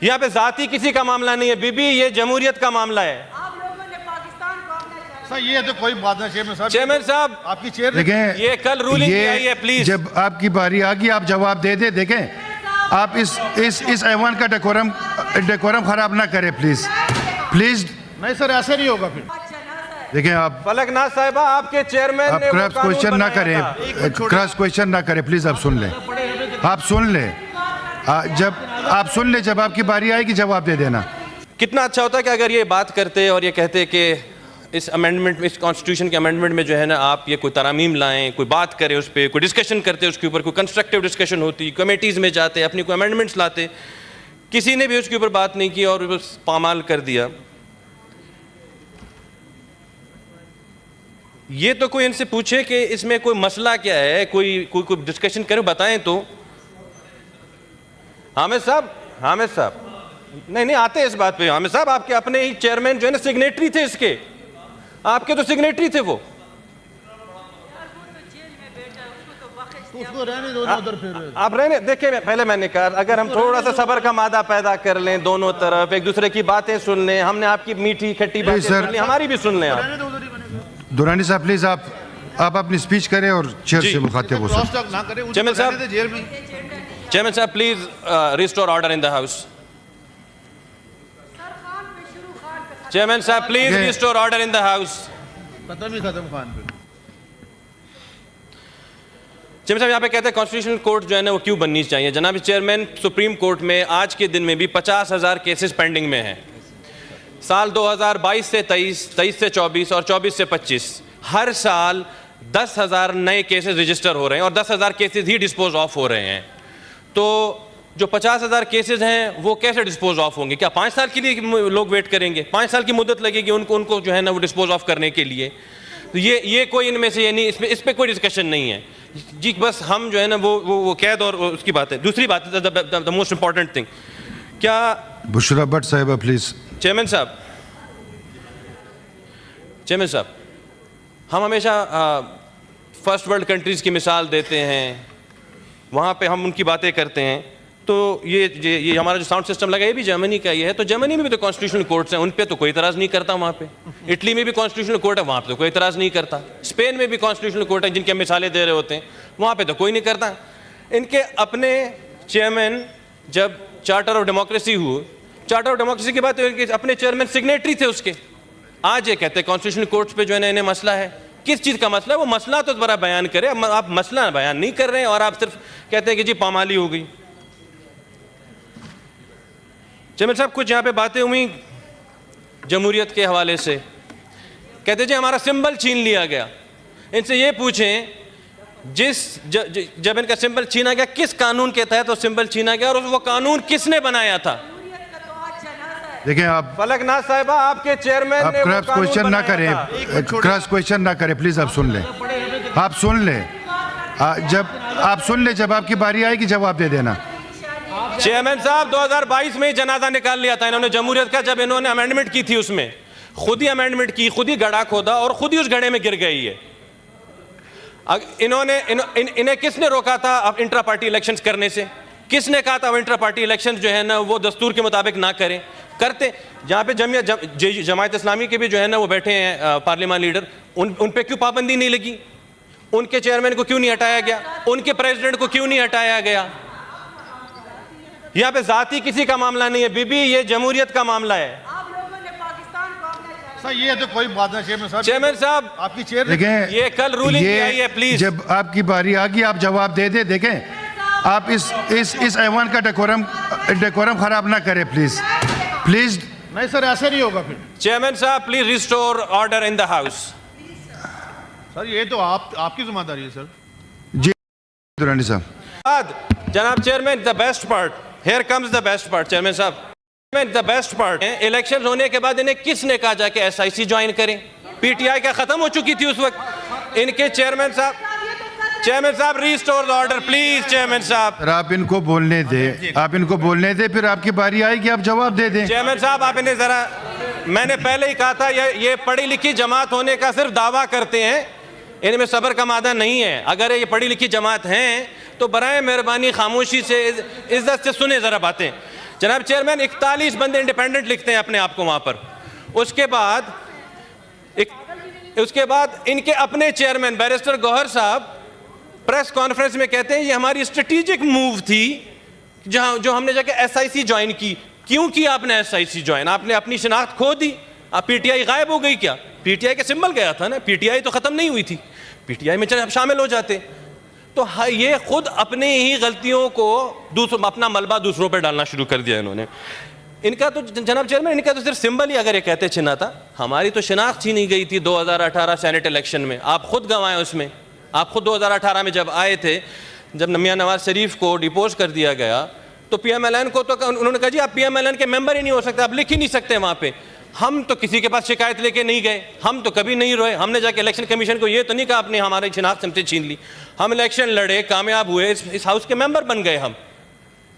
यहाँ पे जाती किसी का मामला नहीं है बीबी, ये जमहूरियत का मामला है। आप लोगों ने पाकिस्तान को सर ये तो कोई बात नहीं चेयरमैन साहब, आपकी चेयर देखें, ये कल रूलिंग आई है, प्लीज जब आपकी बारी आ गई आप जवाब दे दे। देखें, आप इस ऐवान का डेकोरम खराब ना करें प्लीज प्लीज। नहीं सर, ऐसे नहीं होगा फिर। देखें, आप फलकनाथ साहिबा, आपके चेयरमैन ने क्रॉस क्वेश्चन ना करें, क्रॉस क्वेश्चन ना करें प्लीज। आप सुन लें, आप सुन लें, जब आपकी बारी आएगी जवाब दे देना। कितना अच्छा होता है कि अगर ये बात करते और ये कहते कि इस अमेंडमेंट में, इस कॉन्स्टिट्यूशन के अमेंडमेंट में जो है ना, आप ये कोई तरामीम लाएं, कोई बात करें उस पर, कोई डिस्कशन करते उसके ऊपर, कोई कंस्ट्रक्टिव डिस्कशन होती, कमेटीज़ में जाते, अपनी कोई अमेंडमेंट्स लाते। किसी ने भी उसके ऊपर बात नहीं की और बस पामाल कर दिया। ये तो कोई इनसे पूछे कि इसमें कोई मसला क्या है, कोई डिस्कशन करें, बताएं तो। हामिद साहब नहीं आते इस बात पे। हामिद साहब, आपके अपने ही चेयरमैन जो है ना, सिग्नेटरी थे इसके, आपके तो सिग्नेटरी थे वो। उसको रहने दो उधर फिर। आप रहने देखें, पहले मैंने कहा अगर हम थोड़ा सा सब्र का मादा पैदा कर लें, दोनों तरफ एक दूसरे की बातें सुन लें, हमने आपकी मीठी खट्टी बातें सुन ली, हमारी भी सुन लें आप। दुरानी साहब प्लीज आप अपनी स्पीच करें और चेयर से मुखातिब हो सकते। चेयरमैन साहब please restore order in the house. Chairman साहब please restore order in the house. खत्म खान पे। चेयरमैन साहब यहाँ पे कहते हैं कॉन्स्टिट्यूशनल कोर्ट जो है ना वो क्यों बननी चाहिए। जनाब चेयरमैन, सुप्रीम कोर्ट में आज के दिन में भी 50,000 केसेस पेंडिंग में हैं। साल 2022 से 23 से 24 और 24 से 25 हर साल 10,000 नए केसेस रजिस्टर हो रहे हैं और 10,000 केसेस ही डिस्पोज ऑफ हो रहे हैं। तो जो 50,000 केसेस हैं वो कैसे डिस्पोज ऑफ होंगे? क्या 5 साल के लिए लोग वेट करेंगे? 5 साल की मुद्दत लगेगी उनको जो है ना वो डिस्पोज ऑफ करने के लिए? तो ये कोई इनमें से ये नहीं, इस पर कोई डिस्कशन नहीं है जी। बस हम जो है ना वो कैद और उसकी बात है। दूसरी बात है द मोस्ट इंपॉर्टेंट थिंग, क्या बुशरा भट्ट साहिबा प्लीज। चेयरमैन साहब, हम हमेशा फर्स्ट वर्ल्ड कंट्रीज़ की मिसाल देते हैं, वहाँ पे हम उनकी बातें करते हैं। तो ये हमारा जो साउंड सिस्टम लगा ये भी जर्मनी का ये है। तो जर्मनी में भी तो कॉन्स्टिट्यूशनल कोर्ट्स हैं, उन पे तो कोई इतराज़ नहीं करता वहाँ पे। इटली में भी कॉन्स्टिट्यूशनल कोर्ट है, वहाँ पे तो कोई इतराज़ नहीं करता। स्पेन में भी कॉन्स्टिट्यूशनल कोर्ट है, जिनके हम मिसालें दे रहे होते हैं, वहाँ पे तो कोई नहीं करता। इनके अपने चेयरमैन, जब चार्टर ऑफ डेमोक्रेसी हुए, चार्टर ऑफ डेमोक्रेसी के बाद तो इनके अपने चेयरमैन सिग्नेटरी थे उसके। आज ये कहते हैं कॉन्स्टिट्यूशनल कोर्ट्स पे जो है ना इन्हें मसला है। किस चीज़ का मसला है? वो मसला तो बड़ा बयान करे, आप मसला बयान नहीं कर रहे हैं और आप सिर्फ कहते हैं कि जी पामाली हो गई। चेयरमैन साहब, कुछ यहाँ पे बातें हुई जमहूरियत के हवाले से, कहते जी हमारा सिंबल छीन लिया गया। इनसे ये पूछें जब इनका सिंबल छीना गया, किस कानून के तहत वो सिंबल छीना गया और वो कानून किसने बनाया था? देखें, आप फलकनाथ साहिबा, आपके चेयरमैन ने क्रॉस क्वेश्चन ना करें, क्रॉस क्वेश्चन ना करें प्लीज। आप सुन लें, जब आपकी बारी आएगी जवाब दे देना। चेयरमैन साहब, 2022 में ही जनाजा निकाल लिया था इन्होंने जमहूरियत का, जब इन्होंने अमेंडमेंट की थी, उसमें खुद ही अमेंडमेंट की, खुद ही गड्ढा खोदा और खुद ही उस गड्ढे में गिर गई है। इन्हें किसने रोका था अब इंट्रा पार्टी इलेक्शंस करने से? किसने कहा था इंट्रा पार्टी इलेक्शंस जो है ना वो दस्तूर के मुताबिक ना करें? करते। जहाँ पे जमायत इस्लामी के भी जो है ना वो बैठे हैं पार्लियामान लीडर, उन पे क्यों पाबंदी नहीं लगी? उनके चेयरमैन को क्यों नहीं हटाया गया? उनके प्रेसिडेंट को क्यों नहीं हटाया गया? यहाँ पे जाती किसी का मामला नहीं है बीबी, ये जमहूरियत का मामला है। आप लोगों ने पाकिस्तान को सर ये तो कोई बात नहीं। चेयरमैन साहब, आपकी चेयर देखें, ये कल रूलिंग आई है, प्लीज जब आपकी बारी आ गई आप जवाब दे दे। देखें, आप इस ऐवान का डेकोरम खराब ना करें प्लीज प्लीज। नहीं सर, ऐसे नहीं होगा फिर। चेयरमैन साहब please restore order in the house. Sir ये तो आपकी जिम्मेदारी है सर। जी दुरानी साहब। जनाब chairman, the best part, here comes the best part. Chairman साहब, द बेस्ट पार्ट है, इलेक्शन होने के बाद इन्हें किसने कहा जाके SIC ज्वाइन करें? PTI क्या खत्म हो चुकी थी उस वक्त? इनके चेयरमैन साहब restore the order please. Chairman साहब, आप इनको बोलने दे, फिर आपकी बारी आएगी आप जवाब दे दें। चेयरमैन साहब, आप इन्हें जरा, मैंने पहले ही कहा था ये पढ़ी लिखी जमात होने का सिर्फ दावा करते हैं, इनमें सब्र का मादा नहीं है। अगर ये पढ़ी लिखी जमात हैं तो बराए मेहरबानी खामोशी से, इज्जत से सुने जरा बातें। जनाब चेयरमैन 41 बंदे इंडिपेंडेंट लिखते हैं अपने आप को वहां पर। उसके बाद इनके अपने चेयरमैन बैरिस्टर गौहर साहब प्रेस कॉन्फ्रेंस में कहते हैं ये हमारी स्ट्रेटेजिक मूव थी जो हमने जाके एसआईसी ज्वाइन की। क्यों किया आपने एसआईसी ज्वाइन? आपने अपनी शिनाख्त खो दी। आप पीटीआई गायब हो गई क्या? पीटीआई का सिंबल गया था ना, पीटीआई तो खत्म नहीं हुई थी, पीटीआई में चले आप शामिल हो जाते। तो ये खुद अपने ही गलतियों को अपना मलबा दूसरों पर डालना शुरू कर दिया इन्होंने। इनका तो जनाब चेयरमैन, इनका तो सिर्फ सिंबल ही अगर ये कहते छिना था, हमारी तो शिनाख्त छीनी गई थी 2018 सेनेट इलेक्शन में। आप खुद गंवाए उसमें। आप खुद 2018 में जब आए थे, जब मियां नवाज शरीफ को डिपोज कर दिया गया तो पीएमएलएन को तो उन्होंने कहा जी आप पीएमएलएन के मेंबर ही नहीं हो सकते, आप लिख ही नहीं सकते वहां पे। हम तो किसी के पास शिकायत लेके नहीं गए, हम तो कभी नहीं रोए। हमने जाके इलेक्शन कमीशन को ये तो नहीं कहा आपने हमारी शिनाख्त हमसे छीन ली। हम इलेक्शन लड़े, कामयाब हुए, इस हाउस के मेंबर बन गए हम।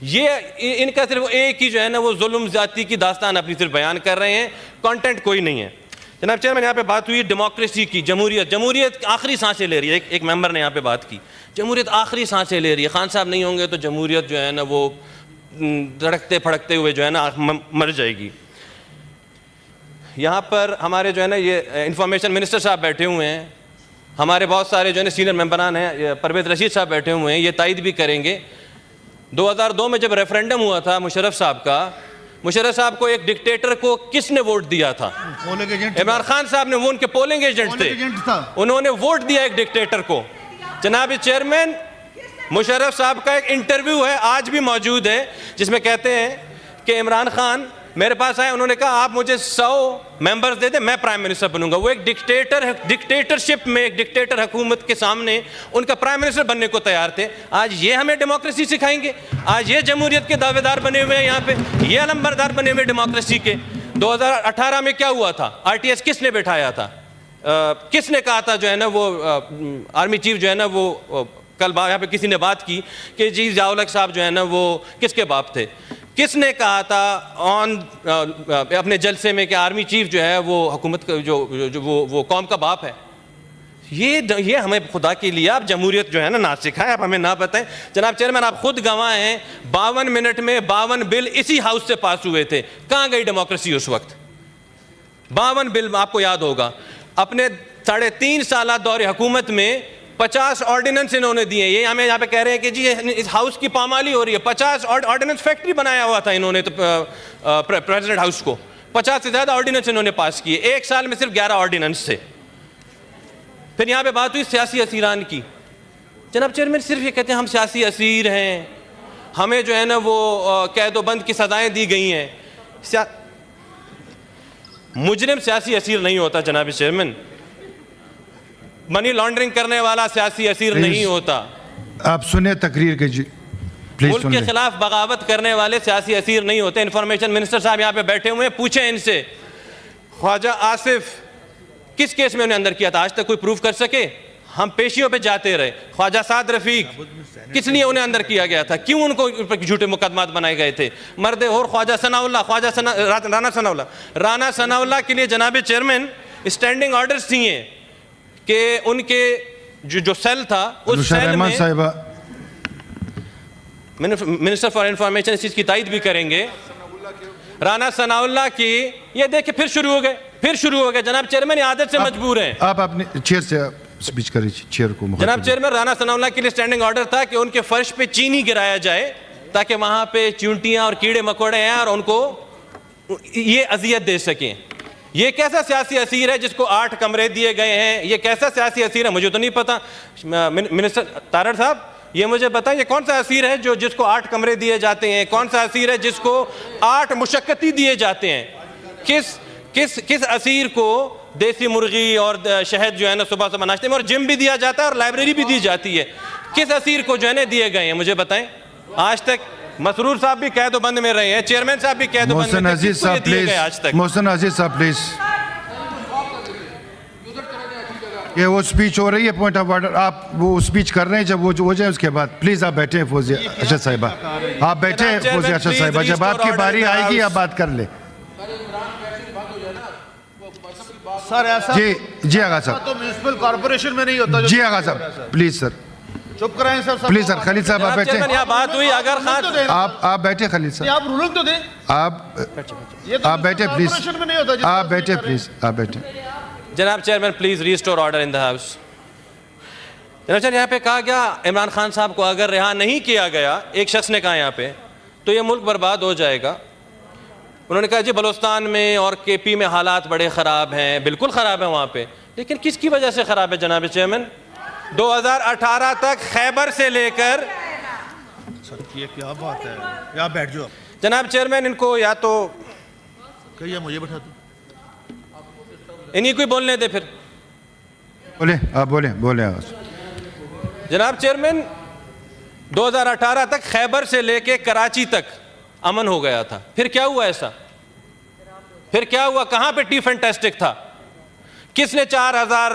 ये इनका सिर्फ एक ही जो है ना वो जुल्म ज़ाती की दास्तान अपनी सिर्फ बयान कर रहे हैं, कंटेंट कोई नहीं है। जनाब चेयरमैन, यहाँ पे बात हुई डेमोक्रेसी की, जमहूरियत आखिरी सांसें ले रही है। एक मेंबर ने यहाँ पे बात की, जमहूरियत आखिरी सांसें ले रही है। खान साहब नहीं होंगे तो जमहूरियत जो है ना वो धड़कते फड़कते हुए जो है ना मर जाएगी। यहाँ पर हमारे जो है ना ये इंफॉर्मेशन मिनिस्टर साहब बैठे हुए हैं, हमारे बहुत सारे जो है ना सीनियर मेंबरान हैं, परवेज़ रशीद साहब बैठे हुए हैं, ये तायद भी करेंगे। 2002 में जब रेफरेंडम हुआ था मुशर्रफ साहब का, मुशर्रफ साहब को एक डिक्टेटर को किसने वोट दिया था? पोलिंग एजेंट इमरान खान साहब ने, वो उनके पोलिंग एजेंट थे, उन्होंने वोट दिया एक डिक्टेटर को। जनाब चेयरमैन, मुशर्रफ साहब का एक इंटरव्यू है, आज भी मौजूद है, जिसमें कहते हैं कि इमरान खान मेरे पास आए, उन्होंने कहा आप मुझे 100 मेंबर्स दे दे, मैं प्राइम मिनिस्टर बनूंगा। वो एक डिक्टेटरशिप में, एक डिक्टेटर हुकूमत के सामने उनका प्राइम मिनिस्टर बनने को तैयार थे। आज ये हमें डेमोक्रेसी सिखाएंगे? आज ये जमहूरियत के दावेदार बने हुए हैं यहाँ पे, ये अलंबरदार बने हुए डेमोक्रेसी के। 2018 में क्या हुआ था? आरटीएस किसने बैठाया था? किसने कहा था जो है ना वो आर्मी चीफ जो है ना वो कल यहाँ पे किसी ने बात की कि जी ज़िया-उल-हक साहब जो है ना वो किसके बाप थे? किसने कहा था अपने जलसे में कि आर्मी चीफ जो है वो हुकूमत का जो वो कौम का बाप है? ये हमें खुदा के लिए आप जमहूरियत जो है ना सिखाएं, आप हमें ना बताएं। जनाब चेयरमैन, आप खुद गवाह हैं, 52 मिनट में 52 बिल इसी हाउस से पास हुए थे। कहाँ गई डेमोक्रेसी उस वक्त? 52 बिल, आपको याद होगा। अपने 3.5 साल दौरे हुकूमत में 50 ऑर्डिनेंस इन्होंने दिए। ये हमें यहाँ पे कह रहे हैं कि जी इस हाउस की पामाली हो रही है। 50 ऑर्डिनेंस फैक्ट्री बनाया हुआ था इन्होंने तो प्रेसिडेंट हाउस को। 50 से ज़्यादा ऑर्डिनेंस इन्होंने पास किए, एक साल में सिर्फ 11 ऑर्डिनेंस थे। फिर यहाँ पे बात हुई सियासी असीरान की। जनाब चेयरमैन, सिर्फ ये कहते हैं हम सियासी असीर हैं, हमें जो है ना वो कैद-ओ-बंद की सजाएं दी गई हैं। मुजरिम सियासी असीर नहीं होता जनाब चेयरमैन, मनी लॉन्ड्रिंग करने वाला सियासी असीर नहीं होता। आप सुने तकरीर के जी, प्लीज। मुल्क के खिलाफ बगावत करने वाले सियासी असीर नहीं होते। इंफॉर्मेशन मिनिस्टर साहब यहाँ पे बैठे हुए हैं, पूछें इनसे ख्वाजा आसिफ किस केस में उन्हें अंदर किया था? आज तक कोई प्रूफ कर सके? हम पेशियों पे जाते रहे। ख्वाजा साद रफीक किस लिए उन्हें अंदर किया गया था? क्यों उनको झूठे मुकदमात बनाए गए थे? मर्द और ख्वाजा सनाउल्लाह, राना सनाउल्लाह के लिए जनाब चेयरमैन स्टैंडिंग ऑर्डर्स थी कि उनके जो सेल था उस सेल में, मिनिस्टर फॉर इंफॉर्मेशन इस चीज की तायद भी करेंगे, राना सनाउल्लाह की। ये देखे फिर शुरू हो गए जनाब चेयरमैन, आदत से मजबूर हैं। आप अपने चेयर से स्पीच करिए, चेयर को। जनाब चेयरमैन, राना सनाउल्लाह के लिए स्टैंडिंग ऑर्डर था कि उनके फर्श पे चीनी गिराया जाए ताकि वहां पे चींटियां और कीड़े मकोड़े हैं और उनको ये अजियत दे सकें। ये कैसा सियासी असीर है जिसको 8 कमरे दिए गए हैं? ये कैसा सियासी असीर है? मुझे तो नहीं पता। मिनिस्टर तारड़ साहब, ये मुझे बताएं, ये कौन सा असीर है जो जिसको 8 कमरे दिए जाते हैं? कौन सा असीर है जिसको 8 मुशक्कती दिए जाते हैं? किस असीर को देसी मुर्गी और शहद जो है ना सुबह सुबह नाश्ते में, और जिम भी दिया जाता है और लाइब्रेरी भी दी जाती है? किस असीर को जो है ना दिए गए हैं, मुझे बताएं। आज तक मसरूर साहब भी कैद-ओ-बंद में रहे हैं, चेयरमैन साहब भी कैद-ओ-बंद में। मोहसिन अजीज साहब प्लीज, मोहसिन अजीज साहब प्लीज। ये वो स्पीच हो रही है, पॉइंट ऑफ ऑर्डर। आप वो स्पीच कर रहे हैं, जब वो हो जाए उसके बाद प्लीज आप बैठे। फौजिया अरशद साहिबा, आप बैठे। फौजिया अरशद साहिबा, जब आपकी बारी आएगी आप बात कर ले। सर ऐसा जी आगा साहब, तो म्युनिसिपल कॉर्पोरेशन में नहीं होता। जी आगा साहब प्लीज सर। चुप कराएं सर। प्लीज सर, खलील साहब आप जनाब बैठे, चेयरमैन, यहाँ बात हुई अगर खान आप बैठे खलील नहीं, साहब, आप रूलिंग तो दें। आप ये तो आप बैठे प्लीज, कॉर्पोरेशन में नहीं होता जिसको आप आप बैठे कर रहे हैं। प्लीज, आप बैठे। जनाब chairman please restore order in the house. जनाब चेयरमैन, यहाँ पे कहा गया इमरान खान साहब को अगर रिहा नहीं किया गया, एक शख्स ने कहा यहाँ पे, तो ये मुल्क बर्बाद हो जाएगा। उन्होंने कहा जी बलूचिस्तान में और केपी में हालात बड़े ख़राब हैं, बिल्कुल ख़राब है वहाँ पे, लेकिन किसकी वजह से ख़राब है जनाब चेयरमैन? 2018 तक खैबर से लेकर, सर ये क्या बात है, यहाँ बैठ जाओ। जनाब चेयरमैन इनको या तो कहिए मुझे बैठा दो। इन्हीं को ही बोलने दे फिर। बोले आप, बोले बोले आप। जनाब चेयरमैन 2018 तक खैबर से लेके कराची तक अमन हो गया था, फिर क्या हुआ ऐसा? फिर क्या हुआ? कहाँ पे टी फैंटास्टिक था? किसने 4000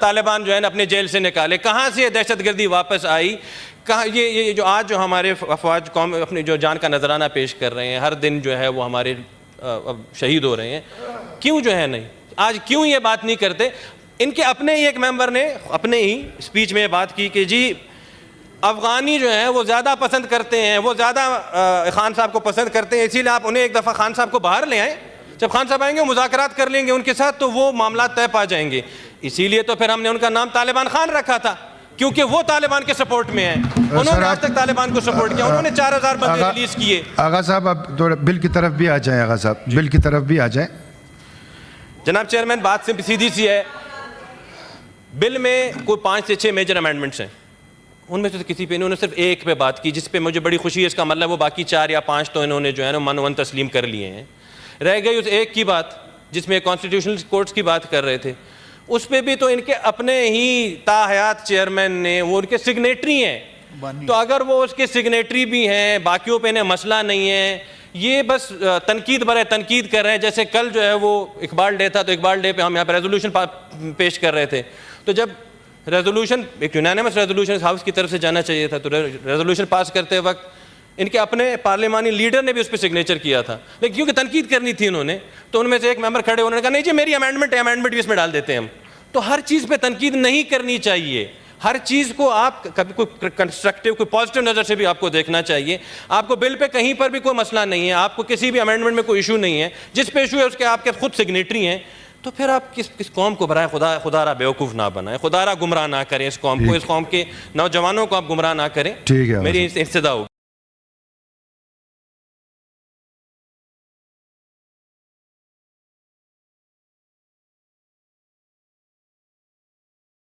तालिबान जो है ना अपने जेल से निकाले? कहाँ से ये दहशतगर्दी वापस आई? कहाँ ये जो आज जो हमारे अफवाज कौम अपनी जो जान का नजराना पेश कर रहे हैं, हर दिन जो है वो हमारे अब शहीद हो रहे हैं, क्यों जो है नहीं आज क्यों ये बात नहीं करते? इनके अपने ही एक मेंबर ने अपने ही स्पीच में बात की कि जी अफ़गानी जो है वो ज़्यादा पसंद करते हैं, वो ज़्यादा खान साहब को पसंद करते हैं, इसीलिए आप उन्हें एक दफ़ा खान साहब को बाहर ले आएँ। जब खान साहब आएंगे मुज़ाकरात कर लेंगे उनके साथ तो वो मामला तय पा जाएंगे। इसीलिए तो फिर हमने उनका नाम तालिबान खान रखा था, क्योंकि वो तालिबान के सपोर्ट में है। उन्होंने आज तक तालिबान को सपोर्ट किया, उन्होंने 4000 बंदे रिलीज किए। आगा साहब आप थोड़ा बिल की तरफ भी आ जाएं, आगा साहब बिल की तरफ भी आ जाएं। जनाब चेयरमैन बात से सीधी सी है, बिल में कोई 5 से 6 मेजर अमेंडमेंट्स हैं, उनमें से किसी पे इन्होंने सिर्फ एक पे बात की जिस पे मुझे बड़ी खुशी है। इसका मतलब वो बाकी 4 या 5 तो इन्होंने जो है ना मनवन तस्लीम कर लिए हैं। रह गई उस एक की बात जिसमें कॉन्स्टिट्यूशनल कोर्ट्स की बात कर रहे थे, उस पर भी तो इनके अपने ही ताहयात चेयरमैन ने वो उनके सिग्नेटरी हैं, तो अगर वो उसके सिग्नेटरी भी हैं, बाकियों पे इन्हें मसला नहीं है, ये बस तनकीद बरे तनकीद कर रहे हैं। जैसे कल जो है वो इकबाल डे था, तो इकबाल डे पे हम यहाँ पे रेजोल्यूशन पेश कर रहे थे, तो जब रेजोल्यूशन एक यूनानिमस रेजोल्यूशन हाउस की तरफ से जाना चाहिए था, तो रेजोल्यूशन पास करते वक्त इनके अपने पार्लिमानी लीडर ने भी उस पर सिग्नेचर किया था, लेकिन क्योंकि तनकीद करनी थी उन्होंने, तो उनमें से एक मेंबर खड़े उन्होंने कहा नहीं जी मेरी अमेंडमेंट है, अमेंडमेंट भी इसमें डाल देते हैं हम। तो हर चीज़ पे तनकीद नहीं करनी चाहिए, हर चीज़ को आप कभी कोई कंस्ट्रक्टिव कोई पॉजिटिव नज़र से भी आपको देखना चाहिए। आपको बिल पे कहीं पर भी कोई मसला नहीं है, आपको किसी भी अमेंडमेंट में कोई इशू नहीं है, जिस पे इशू है उसके आपके खुद सिग्नेटरी हैं, तो फिर आप किस कौम को बराए खुदारा बेवकूफ़ ना बनाएं, खुदारा गुमराह ना करें इस कौम को, इस कौम के नौजवानों को आप गुमराह ना करें। ठीक है, मेरी इस्तदा होगी।